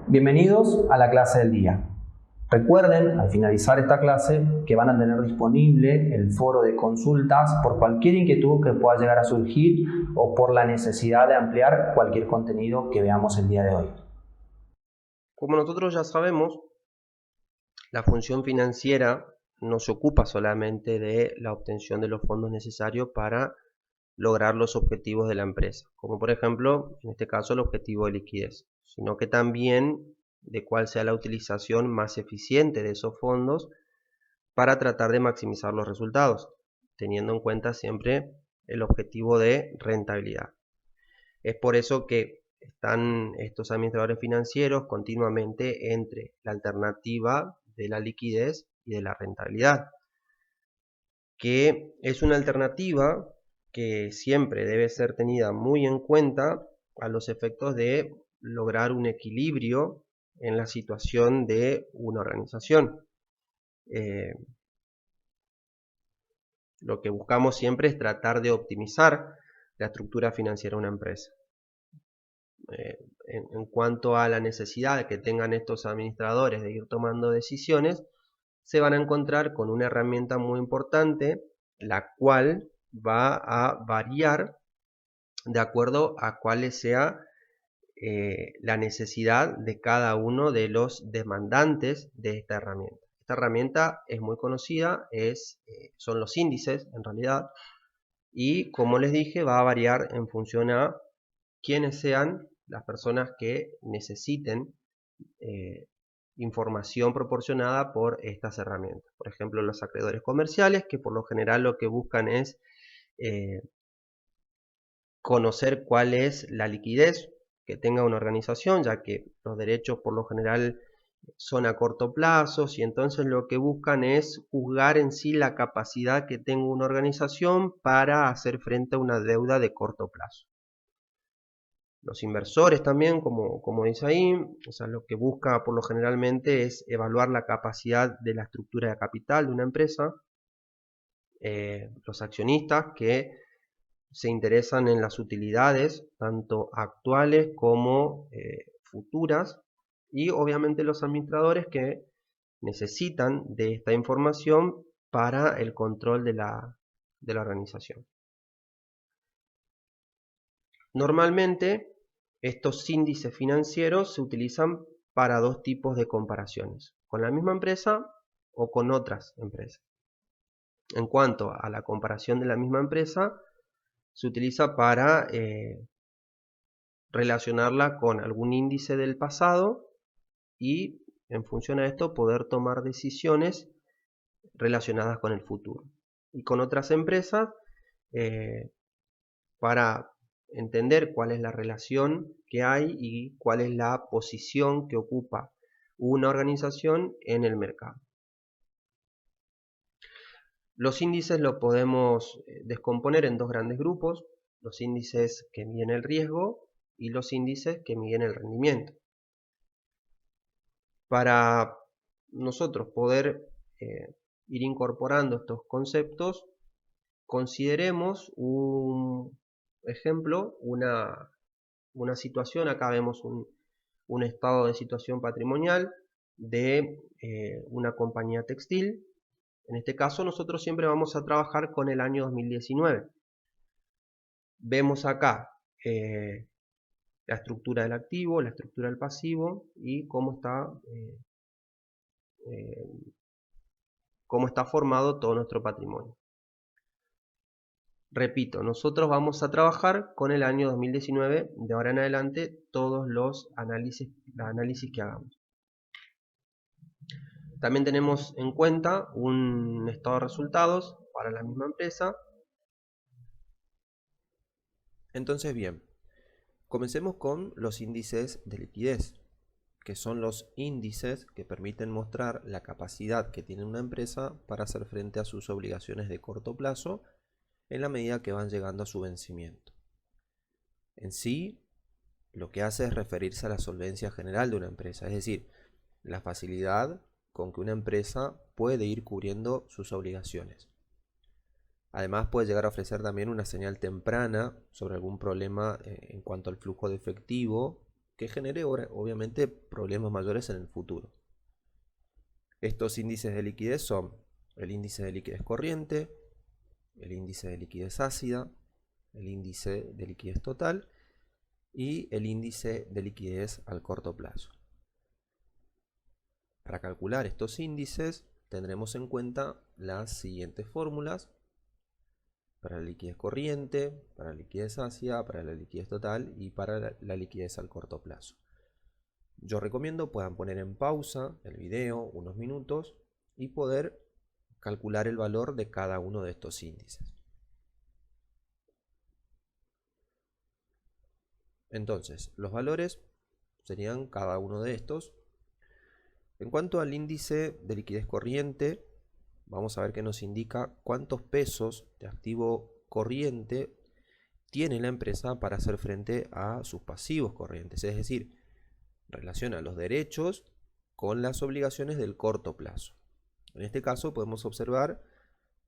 Bienvenidos a la clase del día. Recuerden, al finalizar esta clase, que van a tener disponible el foro de consultas por cualquier inquietud que pueda llegar a surgir o por la necesidad de ampliar cualquier contenido que veamos el día de hoy. Como nosotros ya sabemos, la función financiera no se ocupa solamente de la obtención de los fondos necesarios para lograr los objetivos de la empresa, como por ejemplo, en este caso, el objetivo de liquidez, sino que también de cuál sea la utilización más eficiente de esos fondos para tratar de maximizar los resultados, teniendo en cuenta siempre el objetivo de rentabilidad. Es por eso que están estos administradores financieros continuamente entre la alternativa de la liquidez y de la rentabilidad, que es una alternativa que siempre debe ser tenida muy en cuenta a los efectos de lograr un equilibrio en la situación de una organización. Lo que buscamos siempre es tratar de optimizar la estructura financiera de una empresa. En cuanto a la necesidad que tengan estos administradores de ir tomando decisiones, se van a encontrar con una herramienta muy importante, la cual va a variar de acuerdo a cuál sea la necesidad de cada uno de los demandantes de esta herramienta. Esta herramienta es muy conocida, son los índices en realidad, y como les dije, va a variar en función a quiénes sean las personas que necesiten información proporcionada por estas herramientas. Por ejemplo, los acreedores comerciales, que por lo general lo que buscan es conocer cuál es la liquidez que tenga una organización, ya que los derechos por lo general son a corto plazo, y entonces lo que buscan es juzgar en sí la capacidad que tenga una organización para hacer frente a una deuda de corto plazo. Los inversores también, como dice ahí, o sea, lo que busca por lo generalmente es evaluar la capacidad de la estructura de capital de una empresa. Los accionistas que se interesan en las utilidades, tanto actuales como futuras, y obviamente los administradores que necesitan de esta información para el control de la organización. Normalmente, estos índices financieros se utilizan para dos tipos de comparaciones, con la misma empresa o con otras empresas. En cuanto a la comparación de la misma empresa, se utiliza para relacionarla con algún índice del pasado y, en función a esto, poder tomar decisiones relacionadas con el futuro. Y con otras empresas, para entender cuál es la relación que hay y cuál es la posición que ocupa una organización en el mercado. Los índices los podemos descomponer en dos grandes grupos: los índices que miden el riesgo y los índices que miden el rendimiento. Para nosotros poder ir incorporando estos conceptos, consideremos un ejemplo, una situación. Acá vemos un estado de situación patrimonial de una compañía textil. En este caso nosotros siempre vamos a trabajar con el año 2019. Vemos acá la estructura del activo, la estructura del pasivo y cómo está formado todo nuestro patrimonio. Repito, nosotros vamos a trabajar con el año 2019 de ahora en adelante todos los análisis que hagamos. También tenemos en cuenta un estado de resultados para la misma empresa. Entonces, bien, comencemos con los índices de liquidez, que son los índices que permiten mostrar la capacidad que tiene una empresa para hacer frente a sus obligaciones de corto plazo en la medida que van llegando a su vencimiento. En sí, lo que hace es referirse a la solvencia general de una empresa, es decir, la facilidad con que una empresa puede ir cubriendo sus obligaciones. Además, puede llegar a ofrecer también una señal temprana sobre algún problema en cuanto al flujo de efectivo que genere obviamente problemas mayores en el futuro. Estos índices de liquidez son el índice de liquidez corriente, el índice de liquidez ácida, el índice de liquidez total y el índice de liquidez al corto plazo. Para calcular estos índices tendremos en cuenta las siguientes fórmulas: para la liquidez corriente, para la liquidez ácida, para la liquidez total y para la liquidez al corto plazo. Yo recomiendo puedan poner en pausa el video unos minutos y poder calcular el valor de cada uno de estos índices. Entonces, los valores serían cada uno de estos. En cuanto al índice de liquidez corriente, vamos a ver que nos indica cuántos pesos de activo corriente tiene la empresa para hacer frente a sus pasivos corrientes, es decir, relaciona los derechos con las obligaciones del corto plazo. En este caso podemos observar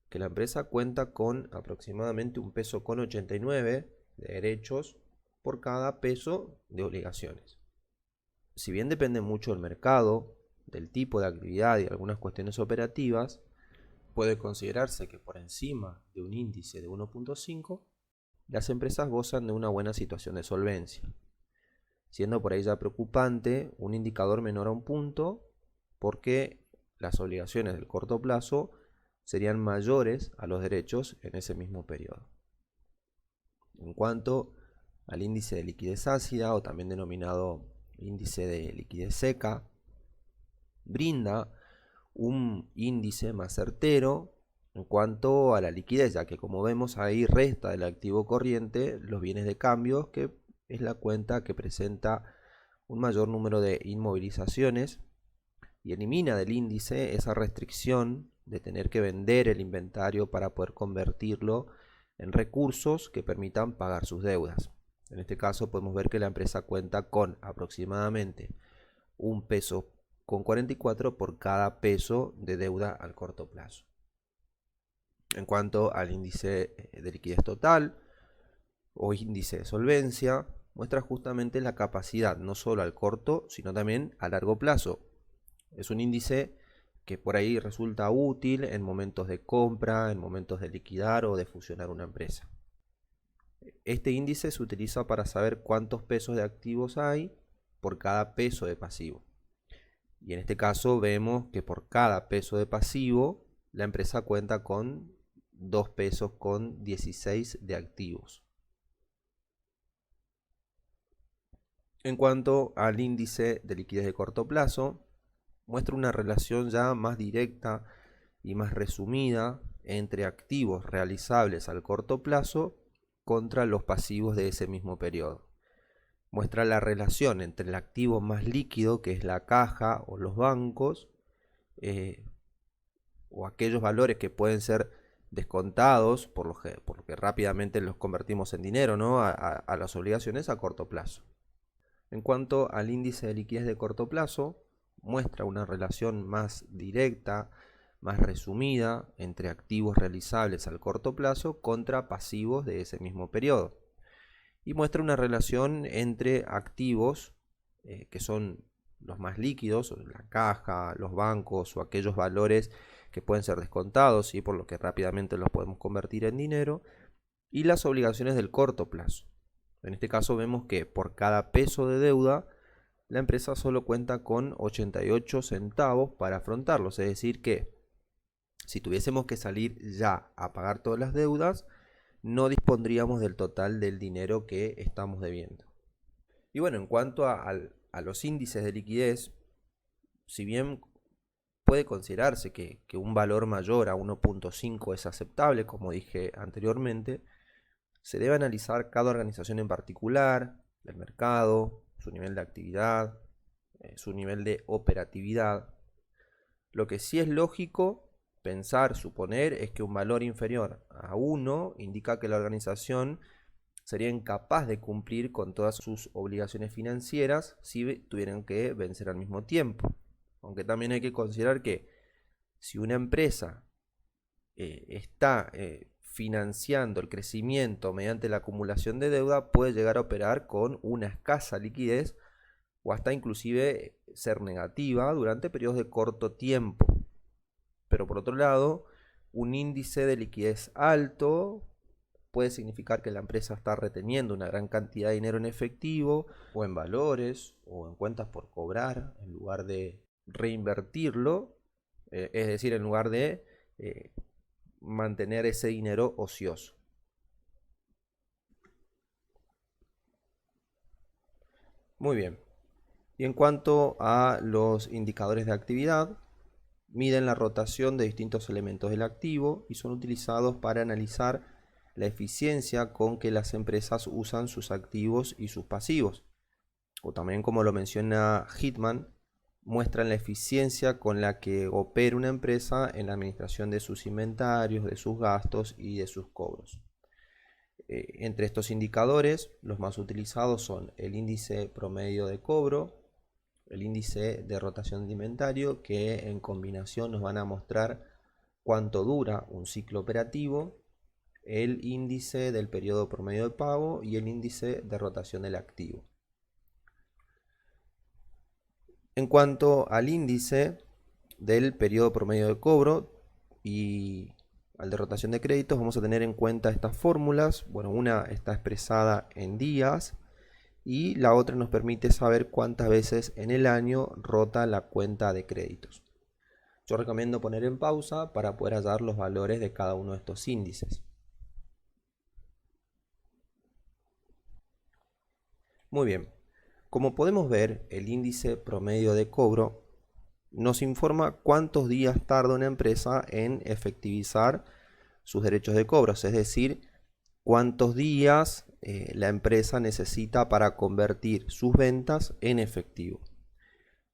que la empresa cuenta con aproximadamente 1,89 pesos de derechos por cada peso de obligaciones. Si bien depende mucho del mercado, del tipo de actividad y algunas cuestiones operativas, puede considerarse que por encima de un índice de 1,5, las empresas gozan de una buena situación de solvencia, siendo por ello preocupante un indicador menor a un punto, porque las obligaciones del corto plazo serían mayores a los derechos en ese mismo periodo. En cuanto al índice de liquidez ácida, o también denominado índice de liquidez seca, brinda un índice más certero en cuanto a la liquidez, ya que como vemos ahí resta del activo corriente los bienes de cambio, que es la cuenta que presenta un mayor número de inmovilizaciones, y elimina del índice esa restricción de tener que vender el inventario para poder convertirlo en recursos que permitan pagar sus deudas. En este caso podemos ver que la empresa cuenta con aproximadamente 1,44 pesos por cada peso de deuda al corto plazo. En cuanto al índice de liquidez total o índice de solvencia, muestra justamente la capacidad no solo al corto, sino también a largo plazo. Es un índice que por ahí resulta útil en momentos de compra, en momentos de liquidar o de fusionar una empresa. Este índice se utiliza para saber cuántos pesos de activos hay por cada peso de pasivo. Y en este caso vemos que por cada peso de pasivo la empresa cuenta con 2,16 pesos de activos. En cuanto al índice de liquidez de corto plazo, muestra una relación ya más directa y más resumida entre activos realizables al corto plazo contra los pasivos de ese mismo periodo. Muestra la relación entre el activo más líquido, que es la caja o los bancos, o aquellos valores que pueden ser descontados por lo que rápidamente los convertimos en dinero, ¿no? a las obligaciones a corto plazo. En cuanto al índice de liquidez de corto plazo, muestra una relación más directa, más resumida entre activos realizables al corto plazo contra pasivos de ese mismo periodo. Y muestra una relación entre activos que son los más líquidos, la caja, los bancos o aquellos valores que pueden ser descontados y por lo que rápidamente los podemos convertir en dinero, y las obligaciones del corto plazo. En este caso vemos que por cada peso de deuda la empresa solo cuenta con 88 centavos para afrontarlos, es decir que si tuviésemos que salir ya a pagar todas las deudas, no dispondríamos del total del dinero que estamos debiendo. Y bueno, en cuanto a los índices de liquidez, si bien puede considerarse que un valor mayor a 1,5 es aceptable, como dije anteriormente, se debe analizar cada organización en particular, el mercado, su nivel de actividad, su nivel de operatividad. Lo que sí es lógico pensar, suponer, es que un valor inferior a 1 indica que la organización sería incapaz de cumplir con todas sus obligaciones financieras si tuvieran que vencer al mismo tiempo. Aunque también hay que considerar que si una empresa está financiando el crecimiento mediante la acumulación de deuda, puede llegar a operar con una escasa liquidez o hasta inclusive ser negativa durante periodos de corto tiempo. Pero por otro lado, un índice de liquidez alto puede significar que la empresa está reteniendo una gran cantidad de dinero en efectivo o en valores o en cuentas por cobrar en lugar de reinvertirlo, es decir, en lugar de mantener ese dinero ocioso. Muy bien. Y en cuanto a los indicadores de actividad, miden la rotación de distintos elementos del activo y son utilizados para analizar la eficiencia con que las empresas usan sus activos y sus pasivos. O también, como lo menciona Hitman, muestran la eficiencia con la que opera una empresa en la administración de sus inventarios, de sus gastos y de sus cobros. Entre estos indicadores, los más utilizados son el índice promedio de cobro, el índice de rotación de inventario, que en combinación nos van a mostrar cuánto dura un ciclo operativo, el índice del periodo promedio de pago y el índice de rotación del activo. En cuanto al índice del periodo promedio de cobro y al de rotación de créditos, vamos a tener en cuenta estas fórmulas. Bueno, una está expresada en días y la otra nos permite saber cuántas veces en el año rota la cuenta de créditos. Yo recomiendo poner en pausa para poder hallar los valores de cada uno de estos índices. Muy bien, como podemos ver, el índice promedio de cobro nos informa cuántos días tarda una empresa en efectivizar sus derechos de cobro, es decir, cuántos días la empresa necesita para convertir sus ventas en efectivo.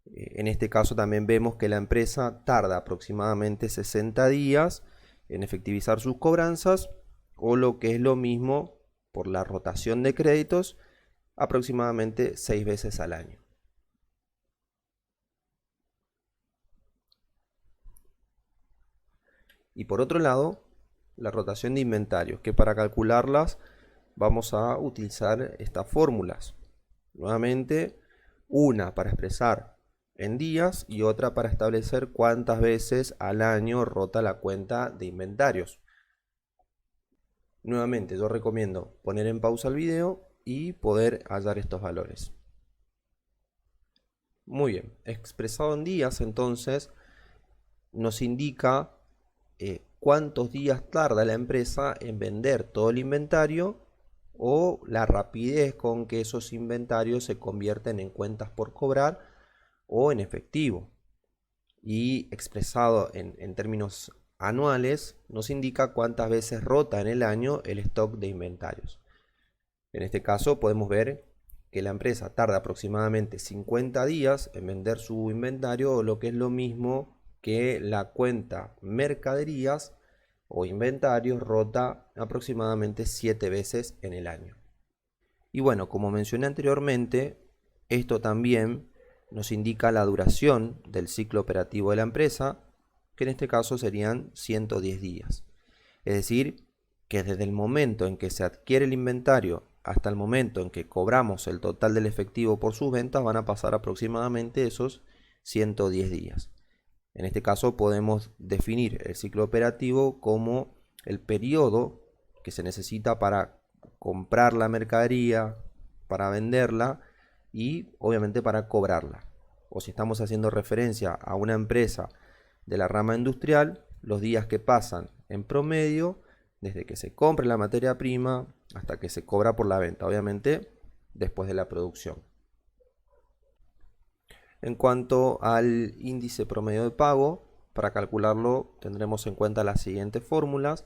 En este caso también vemos que la empresa tarda aproximadamente 60 días en efectivizar sus cobranzas, o lo que es lo mismo por la rotación de créditos, aproximadamente 6 veces al año. Y por otro lado, la rotación de inventarios, que para calcularlas vamos a utilizar estas fórmulas. Nuevamente, una para expresar en días y otra para establecer cuántas veces al año rota la cuenta de inventarios. Nuevamente, yo recomiendo poner en pausa el video y poder hallar estos valores. Muy bien, expresado en días, entonces nos indica cuántos días tarda la empresa en vender todo el inventario o la rapidez con que esos inventarios se convierten en cuentas por cobrar o en efectivo. Y expresado en términos anuales, nos indica cuántas veces rota en el año el stock de inventarios. En este caso podemos ver que la empresa tarda aproximadamente 50 días en vender su inventario, o lo que es lo mismo que la cuenta mercaderías o inventarios rota aproximadamente 7 veces en el año. Y bueno, como mencioné anteriormente, esto también nos indica la duración del ciclo operativo de la empresa, que en este caso serían 110 días. Es decir, que desde el momento en que se adquiere el inventario hasta el momento en que cobramos el total del efectivo por sus ventas, van a pasar aproximadamente esos 110 días. En este caso podemos definir el ciclo operativo como el periodo que se necesita para comprar la mercadería, para venderla y obviamente para cobrarla. O si estamos haciendo referencia a una empresa de la rama industrial, los días que pasan en promedio desde que se compra la materia prima hasta que se cobra por la venta, obviamente después de la producción. En cuanto al índice promedio de pago, para calcularlo tendremos en cuenta las siguientes fórmulas,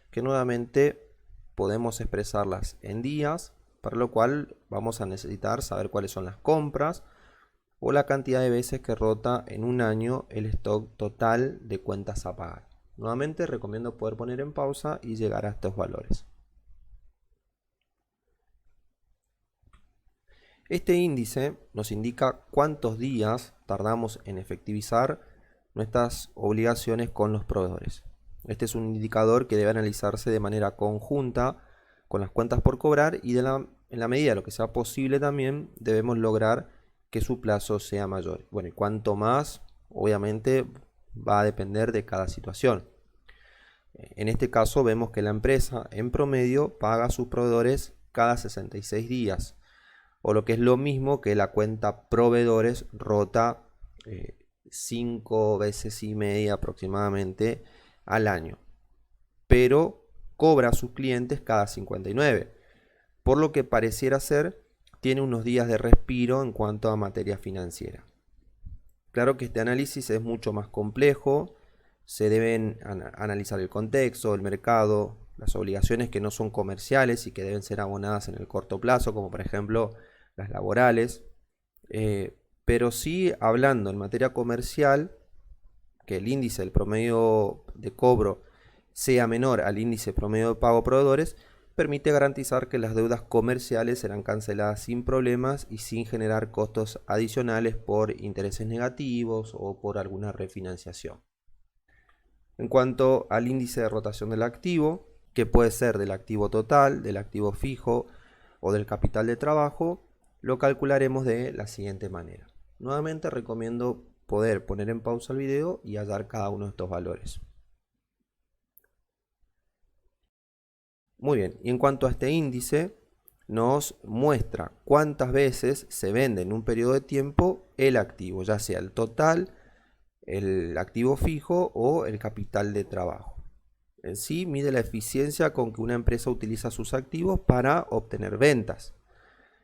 que nuevamente podemos expresarlas en días, para lo cual vamos a necesitar saber cuáles son las compras o la cantidad de veces que rota en un año el stock total de cuentas a pagar. Nuevamente recomiendo poder poner en pausa y llegar a estos valores. Este índice nos indica cuántos días tardamos en efectivizar nuestras obligaciones con los proveedores. Este es un indicador que debe analizarse de manera conjunta con las cuentas por cobrar, y en la medida de lo que sea posible también debemos lograr que su plazo sea mayor. Bueno, y cuanto más, obviamente, va a depender de cada situación. En este caso vemos que la empresa en promedio paga a sus proveedores cada 66 días, o lo que es lo mismo que la cuenta proveedores rota 5 veces y media aproximadamente al año, pero cobra a sus clientes cada 59, por lo que pareciera ser tiene unos días de respiro en cuanto a materia financiera. Claro que este análisis es mucho más complejo, se deben analizar el contexto, el mercado, las obligaciones que no son comerciales y que deben ser abonadas en el corto plazo, como por ejemplo las laborales, pero sí hablando en materia comercial, que el índice del promedio de cobro sea menor al índice promedio de pago a proveedores, permite garantizar que las deudas comerciales serán canceladas sin problemas y sin generar costos adicionales por intereses negativos o por alguna refinanciación. En cuanto al índice de rotación del activo, que puede ser del activo total, del activo fijo o del capital de trabajo, lo calcularemos de la siguiente manera. Nuevamente recomiendo poder poner en pausa el video y hallar cada uno de estos valores. Muy bien, y en cuanto a este índice, nos muestra cuántas veces se vende en un periodo de tiempo el activo, ya sea el total, el activo fijo o el capital de trabajo. En sí, mide la eficiencia con que una empresa utiliza sus activos para obtener ventas,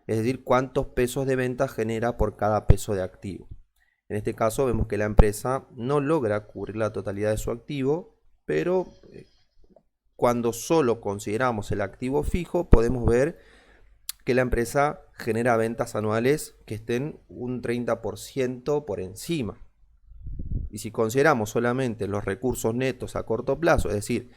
es decir, cuántos pesos de venta genera por cada peso de activo. En este caso vemos que la empresa no logra cubrir la totalidad de su activo, pero cuando solo consideramos el activo fijo, podemos ver que la empresa genera ventas anuales que estén un 30% por encima. Y si consideramos solamente los recursos netos a corto plazo, es decir,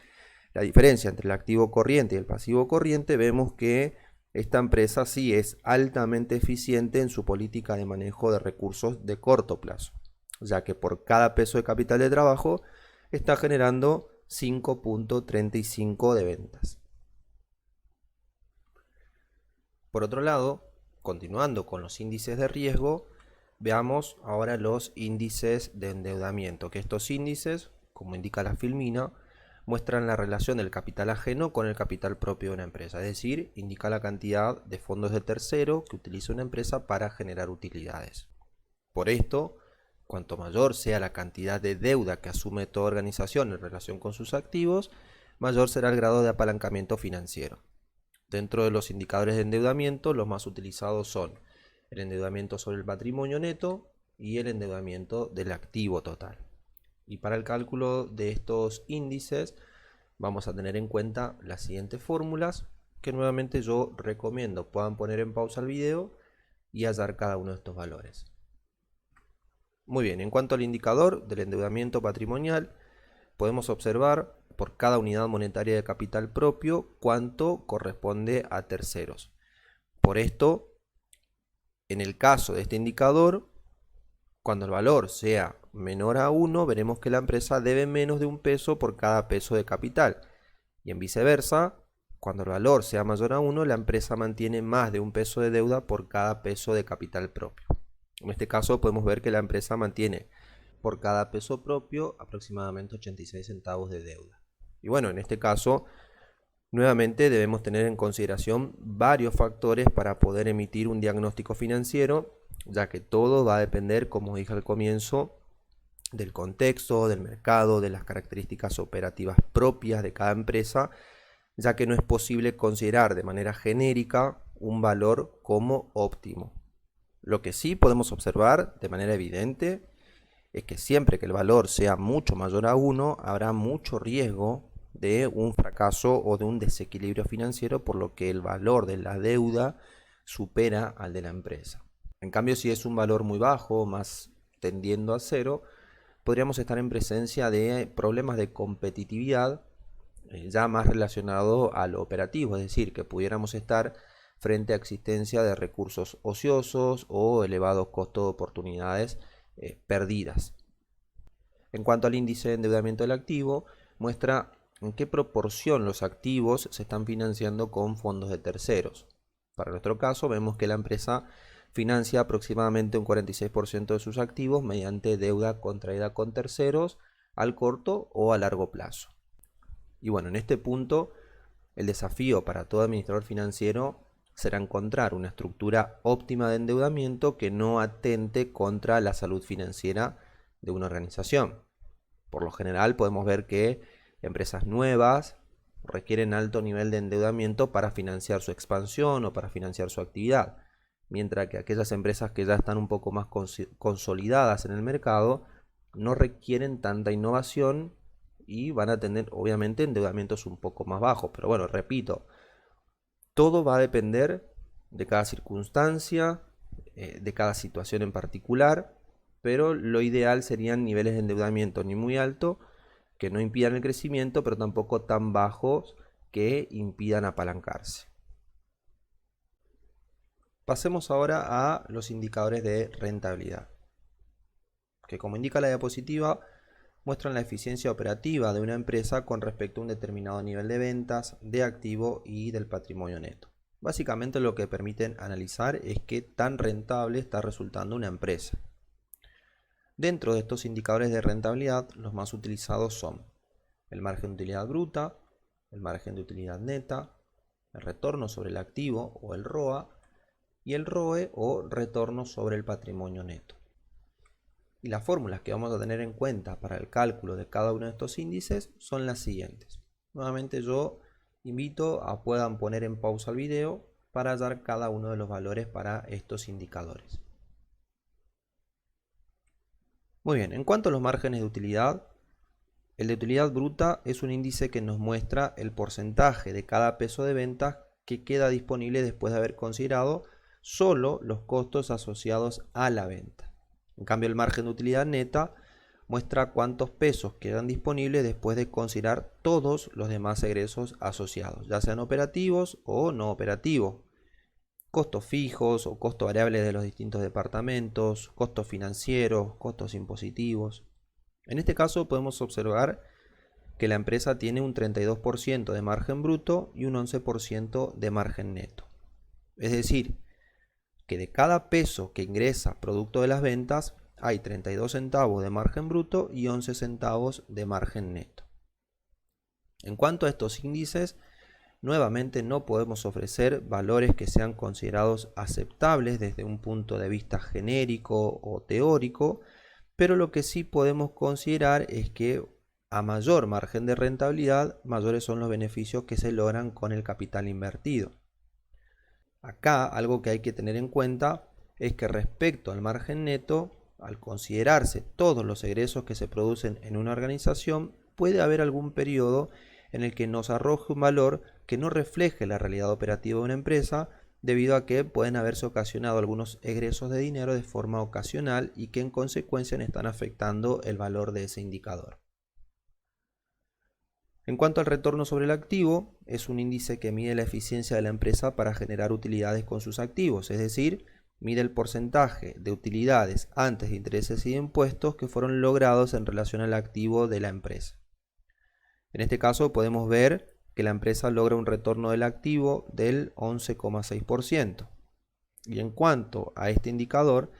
la diferencia entre el activo corriente y el pasivo corriente, vemos que esta empresa sí es altamente eficiente en su política de manejo de recursos de corto plazo, ya que por cada peso de capital de trabajo está generando 5.35 de ventas. Por otro lado, continuando con los índices de riesgo, veamos ahora los índices de endeudamiento, que estos índices, como indica la filmina, muestran la relación del capital ajeno con el capital propio de una empresa, es decir, indica la cantidad de fondos de tercero que utiliza una empresa para generar utilidades. Por esto, cuanto mayor sea la cantidad de deuda que asume toda organización en relación con sus activos, mayor será el grado de apalancamiento financiero. Dentro de los indicadores de endeudamiento, los más utilizados son el endeudamiento sobre el patrimonio neto y el endeudamiento del activo total. Y para el cálculo de estos índices vamos a tener en cuenta las siguientes fórmulas, que nuevamente yo recomiendo puedan poner en pausa el video y hallar cada uno de estos valores. Muy bien, en cuanto al indicador del endeudamiento patrimonial, podemos observar por cada unidad monetaria de capital propio cuánto corresponde a terceros. Por esto, en el caso de este indicador, cuando el valor sea menor a 1, veremos que la empresa debe menos de 1 peso por cada peso de capital. Y en viceversa, cuando el valor sea mayor a 1, la empresa mantiene más de 1 peso de deuda por cada peso de capital propio. En este caso podemos ver que la empresa mantiene por cada peso propio aproximadamente 86 centavos de deuda. Y bueno, en este caso, nuevamente debemos tener en consideración varios factores para poder emitir un diagnóstico financiero, ya que todo va a depender, como dije al comienzo, del contexto, del mercado, de las características operativas propias de cada empresa, ya que no es posible considerar de manera genérica un valor como óptimo. Lo que sí podemos observar de manera evidente es que siempre que el valor sea mucho mayor a 1, habrá mucho riesgo de un fracaso o de un desequilibrio financiero, por lo que el valor de la deuda supera al de la empresa. En cambio, si es un valor muy bajo, más tendiendo a 0, podríamos estar en presencia de problemas de competitividad ya más relacionado a lo operativo, es decir, que pudiéramos estar frente a existencia de recursos ociosos o elevados costos de oportunidades perdidas. En cuanto al índice de endeudamiento del activo, muestra en qué proporción los activos se están financiando con fondos de terceros. Para nuestro caso, vemos que la empresa financia aproximadamente un 46% de sus activos mediante deuda contraída con terceros al corto o a largo plazo. Y bueno, en este punto el desafío para todo administrador financiero será encontrar una estructura óptima de endeudamiento que no atente contra la salud financiera de una organización. Por lo general podemos ver que empresas nuevas requieren alto nivel de endeudamiento para financiar su expansión o para financiar su actividad, mientras que aquellas empresas que ya están un poco más consolidadas en el mercado no requieren tanta innovación y van a tener obviamente endeudamientos un poco más bajos. Pero bueno, repito, todo va a depender de cada circunstancia, de cada situación en particular, pero lo ideal serían niveles de endeudamiento ni muy alto, que no impidan el crecimiento, pero tampoco tan bajos que impidan apalancarse. Pasemos ahora a los indicadores de rentabilidad, que como indica la diapositiva, muestran la eficiencia operativa de una empresa con respecto a un determinado nivel de ventas, de activo y del patrimonio neto. Básicamente lo que permiten analizar es qué tan rentable está resultando una empresa. Dentro de estos indicadores de rentabilidad, los más utilizados son el margen de utilidad bruta, el margen de utilidad neta, el retorno sobre el activo o el ROA y el ROE o retorno sobre el patrimonio neto. Y las fórmulas que vamos a tener en cuenta para el cálculo de cada uno de estos índices son las siguientes. Nuevamente yo invito a puedan poner en pausa el video para hallar cada uno de los valores para estos indicadores. Muy bien, en cuanto a los márgenes de utilidad, el de utilidad bruta es un índice que nos muestra el porcentaje de cada peso de ventas que queda disponible después de haber considerado solo los costos asociados a la venta. En cambio, el margen de utilidad neta muestra cuántos pesos quedan disponibles después de considerar todos los demás egresos asociados, ya sean operativos o no operativos, costos fijos o costos variables de los distintos departamentos, costos financieros, costos impositivos. En este caso podemos observar que la empresa tiene un 32% de margen bruto y un 11% de margen neto. Es decir, que de cada peso que ingresa producto de las ventas hay 32 centavos de margen bruto y 11 centavos de margen neto. En cuanto a estos índices, nuevamente no podemos ofrecer valores que sean considerados aceptables desde un punto de vista genérico o teórico, pero lo que sí podemos considerar es que a mayor margen de rentabilidad, mayores son los beneficios que se logran con el capital invertido. Acá algo que hay que tener en cuenta es que respecto al margen neto, al considerarse todos los egresos que se producen en una organización, puede haber algún periodo en el que nos arroje un valor que no refleje la realidad operativa de una empresa, debido a que pueden haberse ocasionado algunos egresos de dinero de forma ocasional y que en consecuencia están afectando el valor de ese indicador. En cuanto al retorno sobre el activo, es un índice que mide la eficiencia de la empresa para generar utilidades con sus activos, es decir, mide el porcentaje de utilidades antes de intereses y de impuestos que fueron logrados en relación al activo de la empresa. En este caso podemos ver que la empresa logra un retorno del activo del 11,6%. Y en cuanto a este indicador,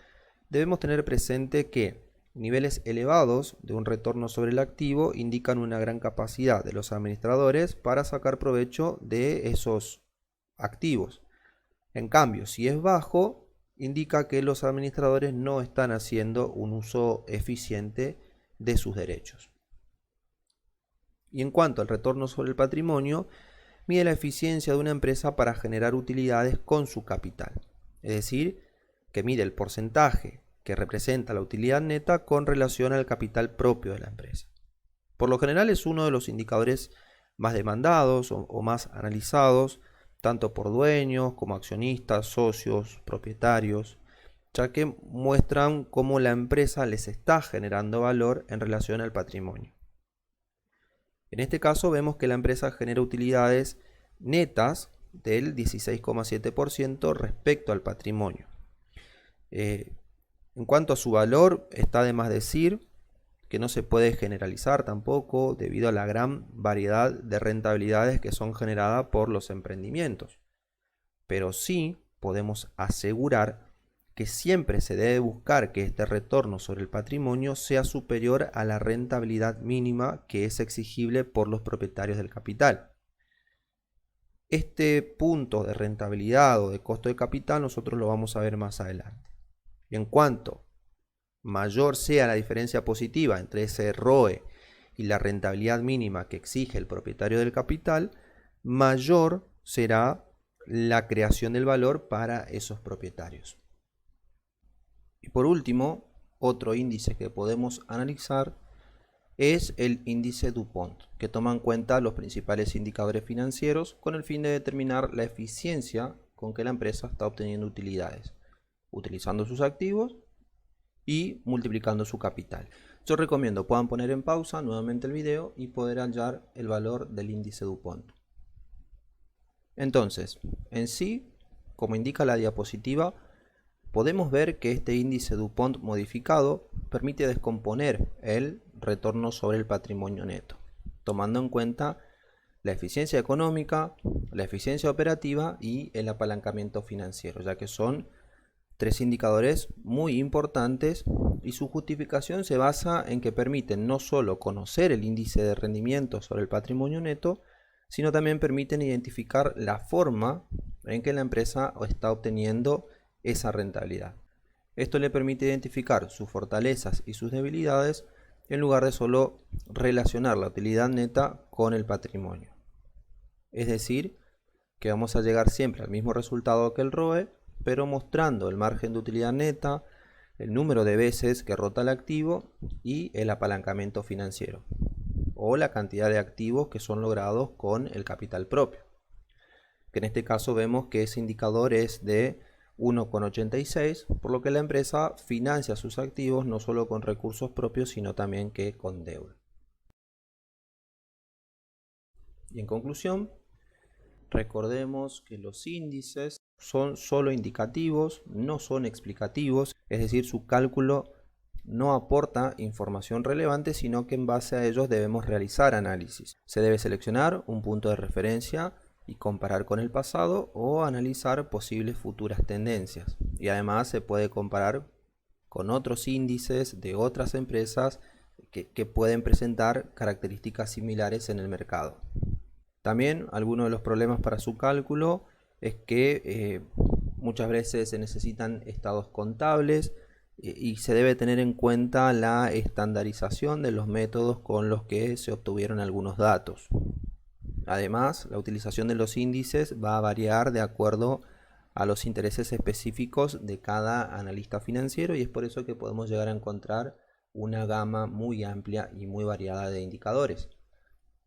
debemos tener presente que niveles elevados de un retorno sobre el activo indican una gran capacidad de los administradores para sacar provecho de esos activos. En cambio, si es bajo, indica que los administradores no están haciendo un uso eficiente de sus derechos. Y en cuanto al retorno sobre el patrimonio, mide la eficiencia de una empresa para generar utilidades con su capital. Es decir, que mide el porcentaje que representa la utilidad neta con relación al capital propio de la empresa. Por lo general es uno de los indicadores más demandados o más analizados, tanto por dueños como accionistas, socios, propietarios, ya que muestran cómo la empresa les está generando valor en relación al patrimonio. En este caso vemos que la empresa genera utilidades netas del 16,7% respecto al patrimonio. En cuanto a su valor, está de más decir que no se puede generalizar tampoco debido a la gran variedad de rentabilidades que son generadas por los emprendimientos. Pero sí podemos asegurar que siempre se debe buscar que este retorno sobre el patrimonio sea superior a la rentabilidad mínima que es exigible por los propietarios del capital. Este punto de rentabilidad o de costo de capital nosotros lo vamos a ver más adelante. Y en cuanto mayor sea la diferencia positiva entre ese ROE y la rentabilidad mínima que exige el propietario del capital, mayor será la creación del valor para esos propietarios. Y por último, otro índice que podemos analizar es el índice DuPont, que toma en cuenta los principales indicadores financieros con el fin de determinar la eficiencia con que la empresa está obteniendo utilidades, utilizando sus activos y multiplicando su capital. Yo recomiendo puedan poner en pausa nuevamente el video y poder hallar el valor del índice DuPont. Entonces, en sí, como indica la diapositiva, podemos ver que este índice DuPont modificado permite descomponer el retorno sobre el patrimonio neto, tomando en cuenta la eficiencia económica, la eficiencia operativa y el apalancamiento financiero, ya que son tres indicadores muy importantes y su justificación se basa en que permiten no solo conocer el índice de rendimiento sobre el patrimonio neto, sino también permiten identificar la forma en que la empresa está obteniendo esa rentabilidad. Esto le permite identificar sus fortalezas y sus debilidades en lugar de solo relacionar la utilidad neta con el patrimonio. Es decir, que vamos a llegar siempre al mismo resultado que el ROE, pero mostrando el margen de utilidad neta, el número de veces que rota el activo y el apalancamiento financiero, o la cantidad de activos que son logrados con el capital propio, que en este caso vemos que ese indicador es de 1,86, por lo que la empresa financia sus activos no solo con recursos propios, sino también que con deuda. Y en conclusión, recordemos que los índices son solo indicativos, no son explicativos, es decir, su cálculo no aporta información relevante, sino que en base a ellos debemos realizar análisis. Se debe seleccionar un punto de referencia y comparar con el pasado o analizar posibles futuras tendencias. Y además se puede comparar con otros índices de otras empresas que pueden presentar características similares en el mercado. También algunos de los problemas para su cálculo es que muchas veces se necesitan estados contables y se debe tener en cuenta la estandarización de los métodos con los que se obtuvieron algunos datos. Además, la utilización de los índices va a variar de acuerdo a los intereses específicos de cada analista financiero y es por eso que podemos llegar a encontrar una gama muy amplia y muy variada de indicadores.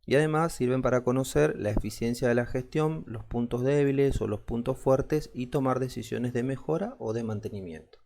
Y además sirven para conocer la eficiencia de la gestión, los puntos débiles o los puntos fuertes y tomar decisiones de mejora o de mantenimiento.